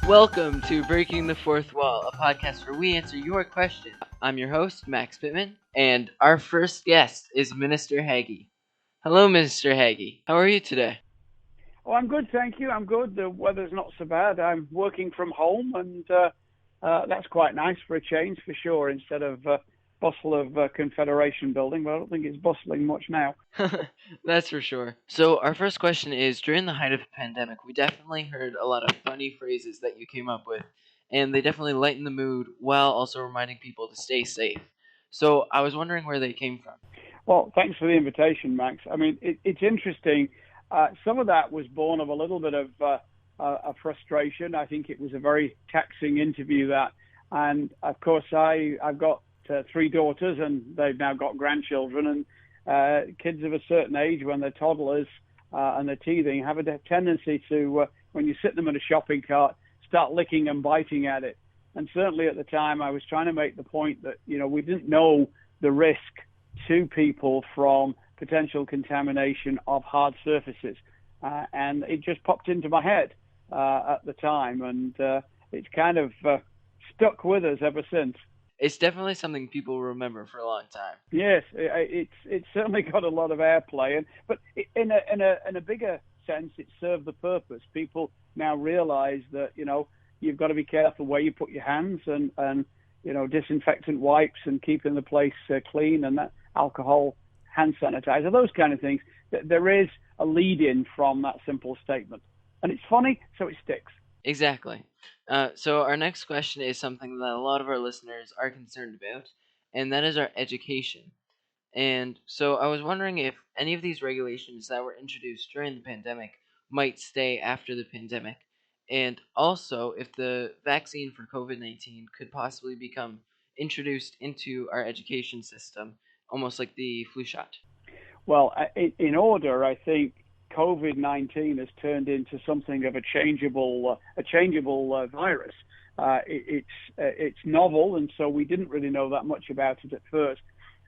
Welcome to Breaking the Fourth Wall, a podcast where we answer your questions. I'm your host, Max Pittman, and our first guest is Minister Haggie. Hello, Minister Haggie. How are you today? Oh, I'm good, thank you. I'm good. The weather's not so bad. I'm working from home, and that's quite nice for a change, for sure, instead of bustle of Confederation building. But I don't think it's bustling much now. That's for sure. So, our first question is during the height of the pandemic, we definitely heard a lot of funny phrases that you came up with, and they definitely lightened the mood while also reminding people to stay safe. So, I was wondering where they came from. Well, thanks for the invitation, Max. I mean, it's interesting. Some of that was born of a little bit of a frustration. I think it was a very taxing interview that, and of course, I've got three daughters, and they've now got grandchildren, and kids of a certain age, when they're toddlers and they're teething, have a tendency to, when you sit them in a shopping cart, start licking and biting at it. And certainly at the time, I was trying to make the point that, we didn't know the risk to people from potential contamination of hard surfaces. And it just popped into my head at the time, and it's kind of stuck with us ever since. It's definitely something people remember for a long time. Yes, it's certainly got a lot of airplay, but in a bigger sense, it served the purpose. People now realise that you've got to be careful where you put your hands, and disinfectant wipes, and keeping the place clean, and that alcohol, hand sanitizer, those kind of things. There is a lead-in from that simple statement, and it's funny, so it sticks. Exactly. So our next question is something that a lot of our listeners are concerned about, and that is our education. And so I was wondering if any of these regulations that were introduced during the pandemic might stay after the pandemic, and also if the vaccine for COVID-19 could possibly become introduced into our education system, almost like the flu shot. Well, in order, I think COVID-19 has turned into something of a changeable virus. It's novel, and so we didn't really know that much about it at first.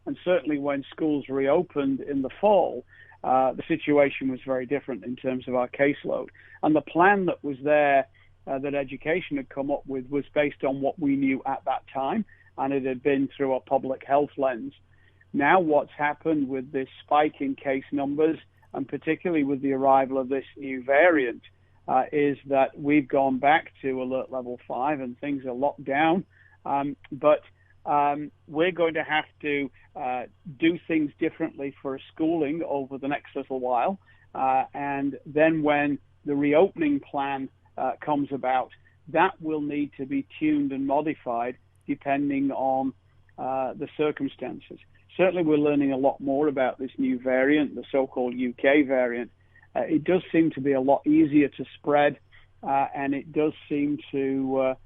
And certainly, when schools reopened in the fall, the situation was very different in terms of our caseload. And the plan that was there, that education had come up with, was based on what we knew at that time, and it had been through a public health lens. Now, what's happened with this spike in case numbers, and particularly with the arrival of this new variant, is that we've gone back to alert level 5 and things are locked down. But we're going to have to do things differently for schooling over the next little while. And then when the reopening plan comes about, that will need to be tuned and modified depending on the circumstances. Certainly, we're learning a lot more about this new variant, the so-called UK variant. It does seem to be a lot easier to spread, and it does seem to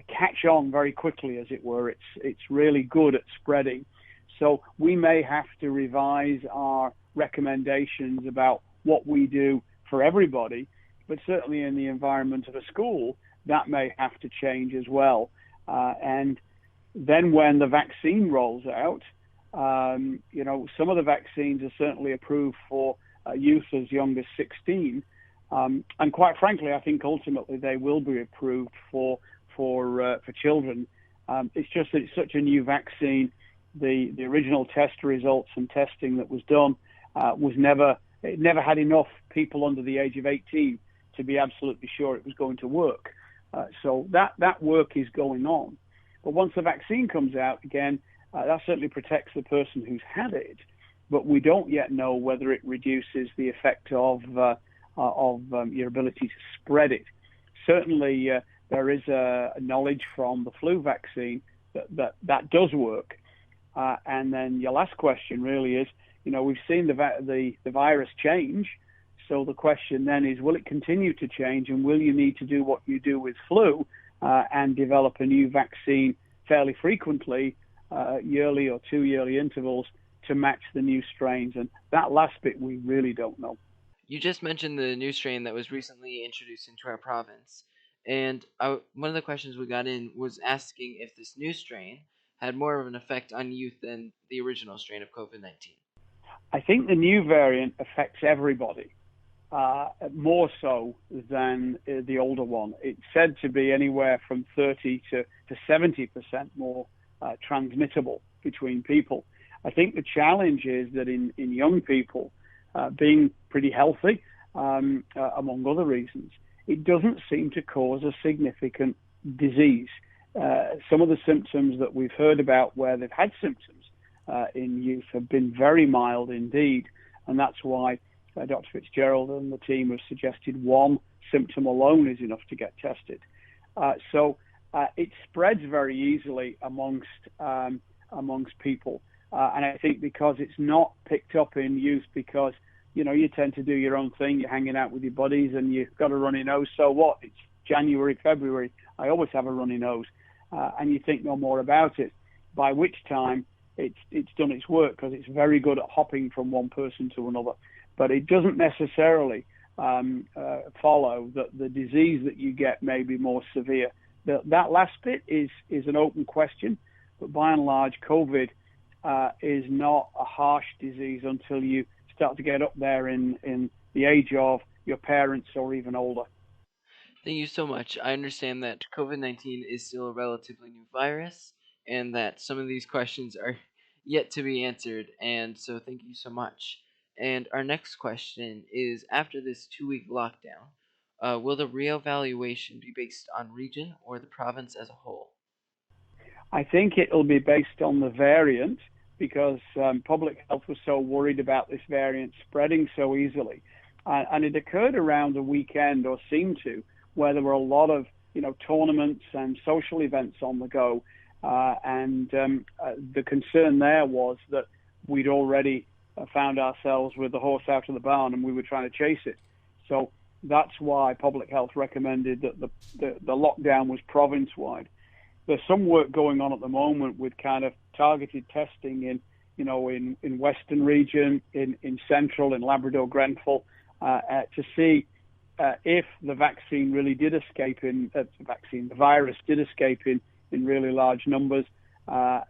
catch on very quickly, as it were. It's really good at spreading. So we may have to revise our recommendations about what we do for everybody, but certainly in the environment of a school, that may have to change as well. And then when the vaccine rolls out, some of the vaccines are certainly approved for youth as young as 16. And quite frankly, I think ultimately they will be approved for children. It's just that it's such a new vaccine. The original test results and testing that was done it never had enough people under the age of 18 to be absolutely sure it was going to work. So that work is going on. But once the vaccine comes out, again, that certainly protects the person who's had it. But we don't yet know whether it reduces the effect of your ability to spread it. Certainly, there is a knowledge from the flu vaccine that does work. And then your last question really is, we've seen the virus change. So the question then is, will it continue to change, and will you need to do what you do with flu and develop a new vaccine fairly frequently, yearly or 2-yearly intervals, to match the new strains? And that last bit we really don't know. You just mentioned the new strain that was recently introduced into our province. And one of the questions we got in was asking if this new strain had more of an effect on youth than the original strain of COVID-19. I think the new variant affects everybody. more so than the older one. It's said to be anywhere from 30 to 70% more transmittable between people. I think the challenge is that in young people, being pretty healthy, among other reasons, it doesn't seem to cause a significant disease. Some of the symptoms that we've heard about where they've had symptoms in youth have been very mild indeed, and that's why Dr. Fitzgerald and the team have suggested one symptom alone is enough to get tested. So it spreads very easily amongst people, and I think because it's not picked up in youth, because you tend to do your own thing, you're hanging out with your buddies, and you've got a runny nose. So what? It's January, February. I always have a runny nose, and you think no more about it. By which time it's done its work, because it's very good at hopping from one person to another. But it doesn't necessarily follow that the disease that you get may be more severe. That last bit is an open question, but by and large, COVID is not a harsh disease until you start to get up there in the age of your parents or even older. Thank you so much. I understand that COVID-19 is still a relatively new virus and that some of these questions are yet to be answered, and so thank you so much. And our next question is, after this 2 week lockdown, will the reevaluation be based on region or the province as a whole? I think it'll be based on the variant, because public health was so worried about this variant spreading so easily. And it occurred around the weekend, or seemed to, where there were a lot of tournaments and social events on the go. The concern there was that we'd already found ourselves with the horse out of the barn and we were trying to chase it. So that's why public health recommended that the lockdown was province-wide. There's some work going on at the moment with kind of targeted testing in Western region, in Central, in Labrador, Grenfell, to see if the vaccine really did escape the virus did escape in really large numbers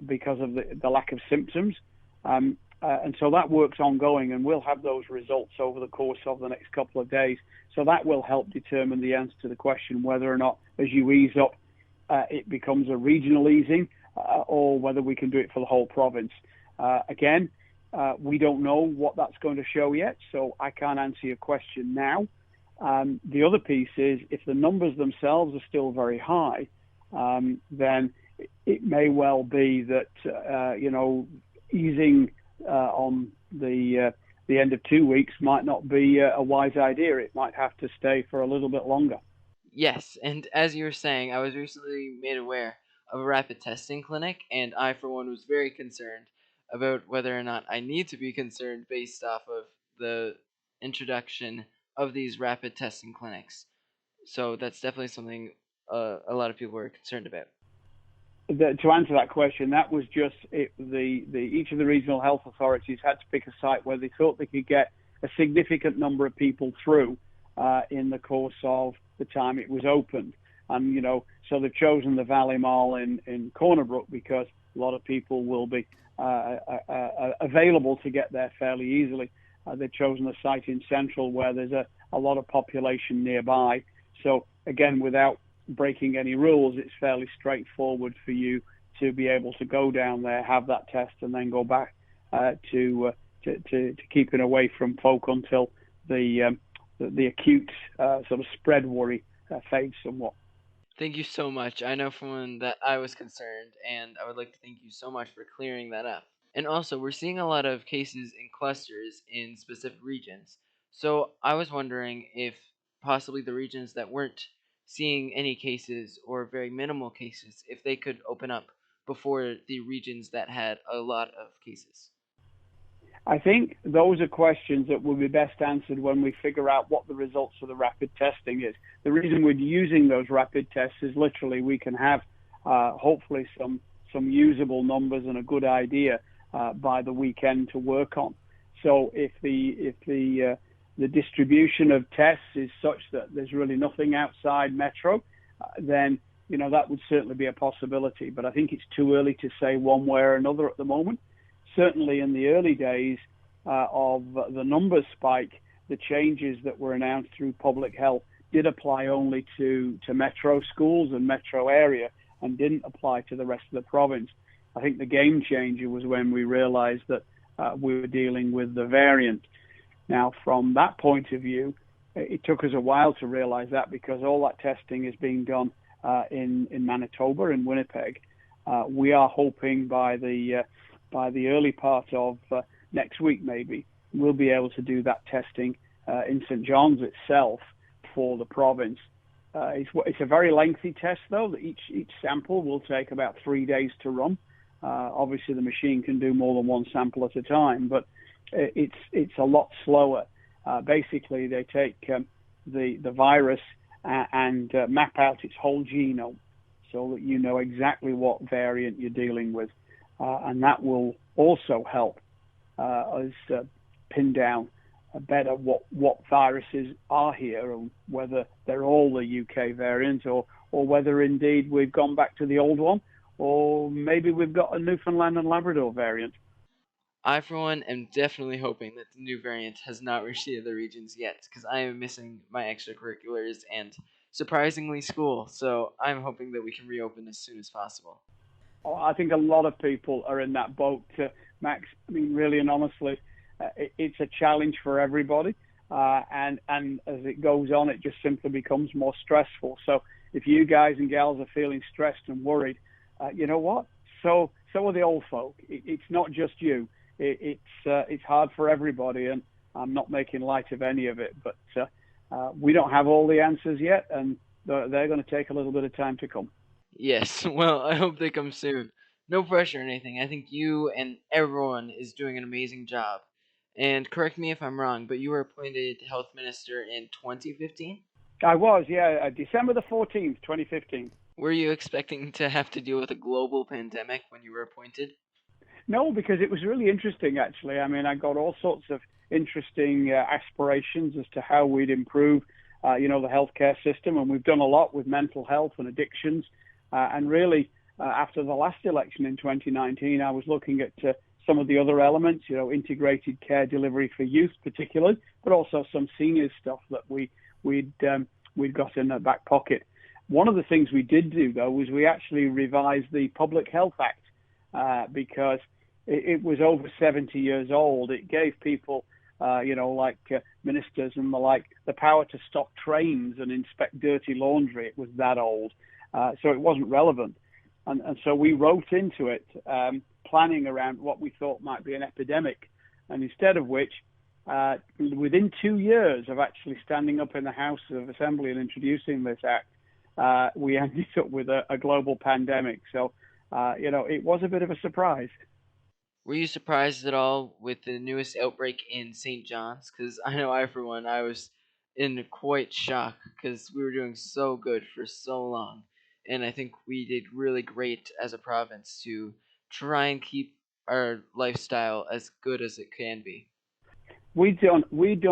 because of the lack of symptoms. And so that work's ongoing, and we'll have those results over the course of the next couple of days. So that will help determine the answer to the question whether or not, as you ease up, it becomes a regional easing, or whether we can do it for the whole province. Again, we don't know what that's going to show yet, so I can't answer your question now. The other piece is, if the numbers themselves are still very high, then it may well be that easing on the end of 2 weeks might not be a wise idea. It might have to stay for a little bit longer. Yes, and as you were saying, I was recently made aware of a rapid testing clinic, and I, for one, was very concerned about whether or not I need to be concerned based off of the introduction of these rapid testing clinics. So that's definitely something a lot of people are concerned about. To answer that question, that was just each of the regional health authorities had to pick a site where they thought they could get a significant number of people through in the course of the time it was opened. And, so they've chosen the Valley Mall in Corner Brook because a lot of people will be available to get there fairly easily. They've chosen a site in Central where there's a lot of population nearby. So, again, without breaking any rules, it's fairly straightforward for you to be able to go down there, have that test, and then go back to keeping away from folk until the acute sort of spread worry fades somewhat. Thank you so much. I know from when that I was concerned, and I would like to thank you so much for clearing that up. And also, we're seeing a lot of cases in clusters in specific regions. So I was wondering if possibly the regions that weren't seeing any cases or very minimal cases, if they could open up before the regions that had a lot of cases. I think those are questions that will be best answered when we figure out what the results of the rapid testing is. The reason we're using those rapid tests is literally we can have hopefully some usable numbers and a good idea by the weekend to work on. So if the distribution of tests is such that there's really nothing outside Metro, then that would certainly be a possibility. But I think it's too early to say one way or another at the moment. Certainly in the early days of the numbers spike, the changes that were announced through public health did apply only to metro schools and metro area and didn't apply to the rest of the province. I think the game changer was when we realized that we were dealing with the variant. Now, from that point of view, it took us a while to realize that because all that testing is being done in Manitoba and Winnipeg. We are hoping by the early part of next week, maybe we'll be able to do that testing in St. John's itself for the province. It's a very lengthy test, though. Each sample will take about 3 days to run. Obviously, the machine can do more than one sample at a time, but it's a lot slower. Basically, they take the virus and map out its whole genome so that you know exactly what variant you're dealing with, and that will also help us pin down better what viruses are here and whether they're all the UK variant or whether indeed we've gone back to the old one or maybe we've got a Newfoundland and Labrador variant. I, for one, am definitely hoping that the new variant has not reached the other regions yet, because I am missing my extracurriculars and, surprisingly, school. So I'm hoping that we can reopen as soon as possible. I think a lot of people are in that boat, Max. I mean, really and honestly, it's a challenge for everybody, and as it goes on, it just simply becomes more stressful. So if you guys and gals are feeling stressed and worried, you know what? So are the old folk. It's not just you. It's hard for everybody, and I'm not making light of any of it. But we don't have all the answers yet, and they're going to take a little bit of time to come. Yes, well, I hope they come soon. No pressure or anything. I think you and everyone is doing an amazing job. And correct me if I'm wrong, but you were appointed health minister in 2015? I was, yeah, December the 14th, 2015. Were you expecting to have to deal with a global pandemic when you were appointed? No, because it was really interesting, actually. I mean, I got all sorts of interesting aspirations as to how we'd improve, the healthcare system, and we've done a lot with mental health and addictions. And really, after the last election in 2019, I was looking at some of the other elements, integrated care delivery for youth, particularly, but also some senior stuff that we'd got in the back pocket. One of the things we did do, though, was we actually revised the Public Health Act because it was over 70 years old. It gave people, like ministers and the like, the power to stop trains and inspect dirty laundry. It was that old. So it wasn't relevant. And so we wrote into it planning around what we thought might be an epidemic. And instead of which, within 2 years of actually standing up in the House of Assembly and introducing this act, we ended up with a global pandemic. So, it was a bit of a surprise. Were you surprised at all with the newest outbreak in St. John's? Because I know I, for one, I was in quite shock because we were doing so good for so long. And I think we did really great as a province to try and keep our lifestyle as good as it can be. We done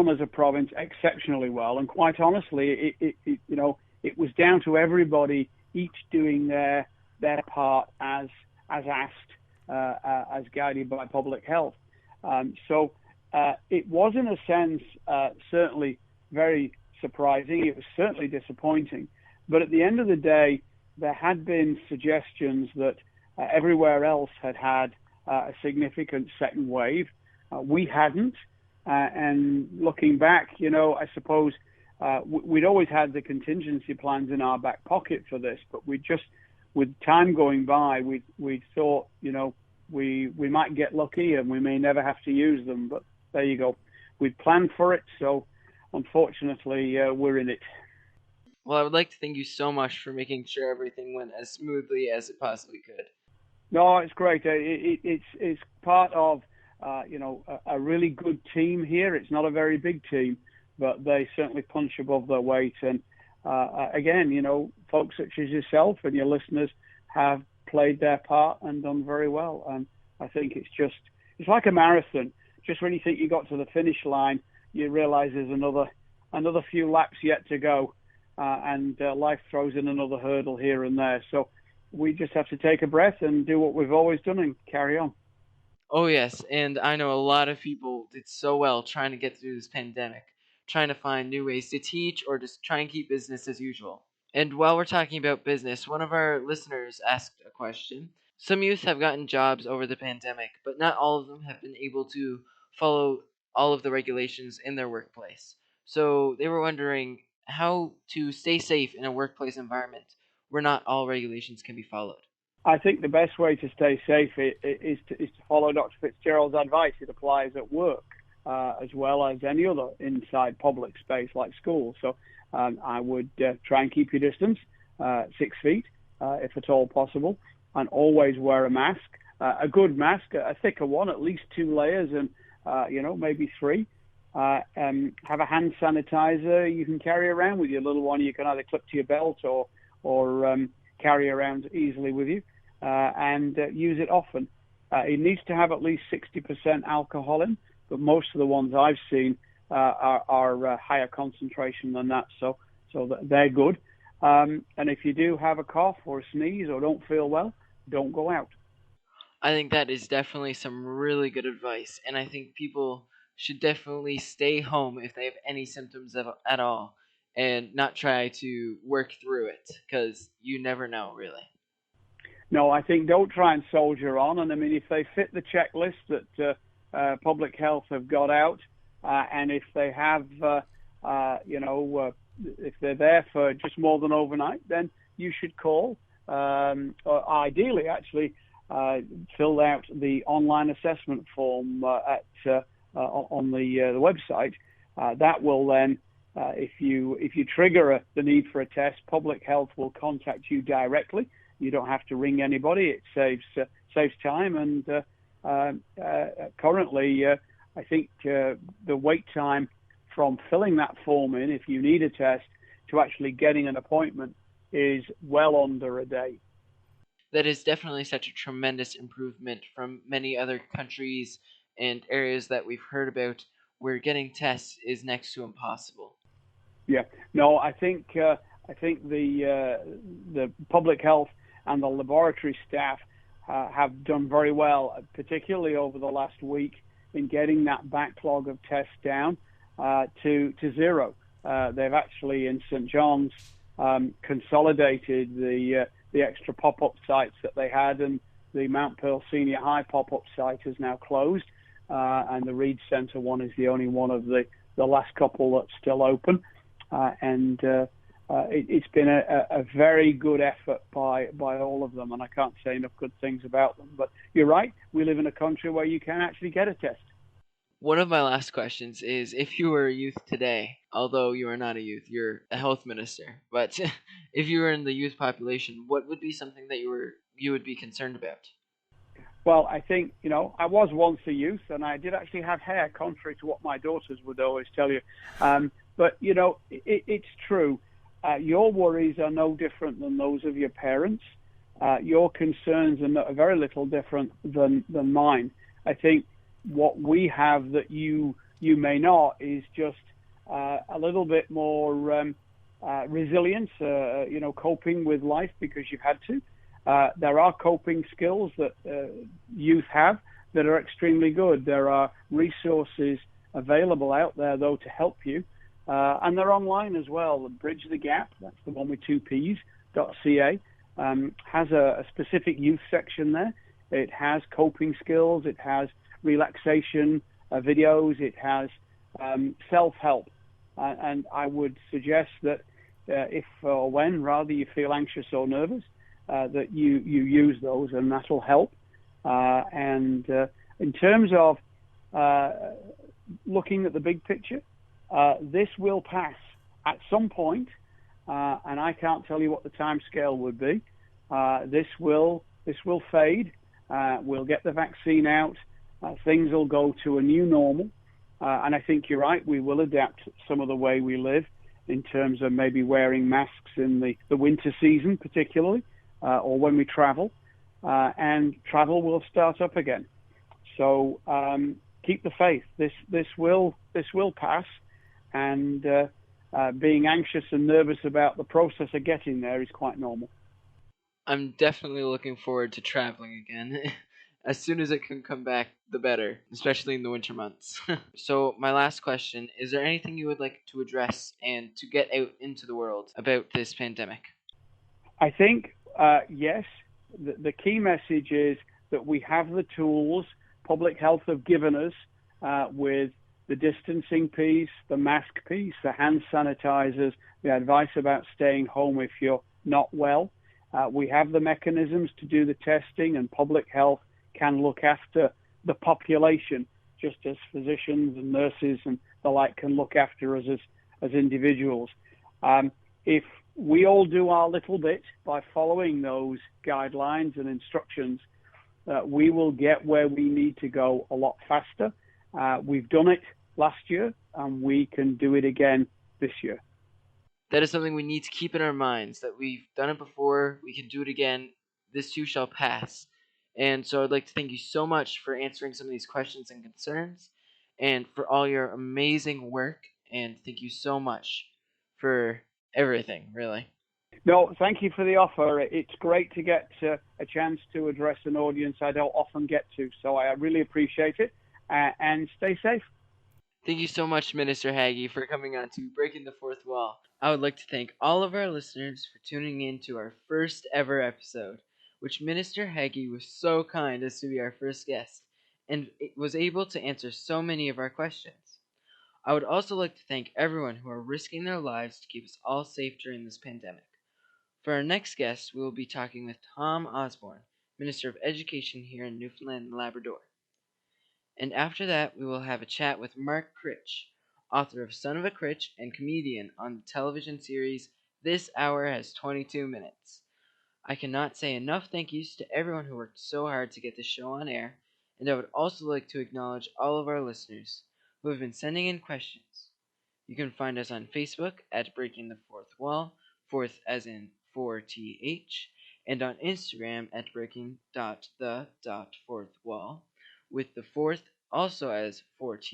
as a province exceptionally well, and quite honestly, it was down to everybody each doing their part as asked, as guided by public health. So it was, in a sense, certainly very surprising. It was certainly disappointing. But at the end of the day, there had been suggestions that everywhere else had a significant second wave. We hadn't. And looking back, I suppose we'd always had the contingency plans in our back pocket for this, but we just, with time going by, we thought, we might get lucky and we may never have to use them. But there you go. We'd planned for it, so unfortunately, we're in it. Well, I would like to thank you so much for making sure everything went as smoothly as it possibly could. No, it's great. It's part of a really good team here. It's not a very big team, but they certainly punch above their weight. And again, folks such as yourself and your listeners have played their part and done very well. And I think it's like a marathon. Just when you think you got to the finish line, you realize there's another few laps yet to go, and life throws in another hurdle here and there. So we just have to take a breath and do what we've always done and carry on. Oh, yes, and I know a lot of people did so well trying to get through this pandemic. trying to find new ways to teach or just try and keep business as usual. And while we're talking about business, one of our listeners asked a question. Some youth have gotten jobs over the pandemic, but not all of them have been able to follow all of the regulations in their workplace. So they were wondering how to stay safe in a workplace environment where not all regulations can be followed. I think the best way to stay safe is to follow Dr. Fitzgerald's advice. It applies at work as well as any other inside public space like schools. So I would try and keep your distance, 6 feet, if at all possible, and always wear a mask, a good mask, a thicker one, at least 2 layers, and maybe three. Have a hand sanitizer you can carry around with you, a little one you can either clip to your belt or carry around easily with you, and use it often. It needs to have at least 60% alcohol in, but most of the ones I've seen are higher concentration than that, so they're good. And if you do have a cough or a sneeze or don't feel well, don't go out. I think that is definitely some really good advice, and I think people should definitely stay home if they have any symptoms at all and not try to work through it because you never know, really. No, I think don't try and soldier on. And I mean, if they fit the checklist that public health have got out, and if they have, if they're there for just more than overnight, then you should call. Or ideally, actually, fill out the online assessment form on the website. That will then, if you trigger the need for a test, public health will contact you directly. You don't have to ring anybody. It saves time. And currently, I think the wait time from filling that form in, if you need a test, to actually getting an appointment is well under a day. That is definitely such a tremendous improvement from many other countries and areas that we've heard about where getting tests is next to impossible. Yeah. No, I think the public health and the laboratory staff have done very well, particularly over the last week, in getting that backlog of tests down to zero. They've actually in St. John's consolidated the extra pop-up sites that they had, and the Mount Pearl Senior High pop-up site is now closed, and the Reed Centre one is the only one of the last couple that's still open. And it's been a very good effort by all of them, and I can't say enough good things about them. But you're right, we live in a country where you can actually get a test. One of my last questions is if you were a youth today, although you are not a youth, you're a health minister, but if you were in the youth population, what would be something that you would be concerned about? Well, I think, I was once a youth, and I did actually have hair, contrary to what my daughters would always tell you. But, it's true. Your worries are no different than those of your parents. Your concerns are very little different than mine. I think what we have that you may not is just a little bit more resilience, coping with life because you've had to. There are coping skills that youth have that are extremely good. There are resources available out there, though, to help you. And they're online as well. Bridge the Gap, that's the one with two P's, .ca, has a specific youth section there. It has coping skills. It has relaxation videos. It has self-help. And I would suggest that if or when, rather, you feel anxious or nervous, that you use those, and that'll help. And in terms of looking at the big picture, this will pass at some point, and I can't tell you what the time scale would be. This will fade. We'll get the vaccine out. Things will go to a new normal, and I think you're right. We will adapt some of the way we live in terms of maybe wearing masks in the winter season, particularly, or when we travel, and travel will start up again. So keep the faith. This will pass, and being anxious and nervous about the process of getting there is quite normal. I'm definitely looking forward to traveling again. As soon as it can come back, the better, especially in the winter months. So, my last question, is there anything you would like to address and to get out into the world about this pandemic? I think, yes, the key message is that we have the tools public health have given us with the distancing piece, the mask piece, the hand sanitizers, the advice about staying home if you're not well. We have the mechanisms to do the testing, and public health can look after the population, just as physicians and nurses and the like can look after us as individuals. If we all do our little bit by following those guidelines and instructions, we will get where we need to go a lot faster. We've done it last year, and we can do it again this year. That is something we need to keep in our minds, that we've done it before, we can do it again, this too shall pass. And so I'd like to thank you so much for answering some of these questions and concerns, and for all your amazing work, and thank you so much for everything, really. No, thank you for the offer. It's great to get a chance to address an audience I don't often get to, so I really appreciate it. And stay safe. Thank you so much, Minister Haggie, for coming on to Breaking the Fourth Wall. I would like to thank all of our listeners for tuning in to our first ever episode, which Minister Haggie was so kind as to be our first guest, and was able to answer so many of our questions. I would also like to thank everyone who are risking their lives to keep us all safe during this pandemic. For our next guest, we will be talking with Tom Osborne, Minister of Education here in Newfoundland and Labrador. And after that, we will have a chat with Mark Critch, author of Son of a Critch and comedian on the television series This Hour Has 22 Minutes. I cannot say enough thank yous to everyone who worked so hard to get this show on air, and I would also like to acknowledge all of our listeners who have been sending in questions. You can find us on Facebook at Breaking the Fourth Wall, fourth as in 4th, and on Instagram at breaking.the.fourth wall, with the fourth also as 4th,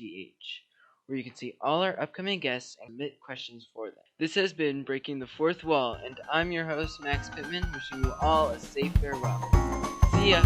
where you can see all our upcoming guests and submit questions for them. This has been Breaking the Fourth Wall, and I'm your host, Max Pittman, wishing you all a safe farewell. See ya!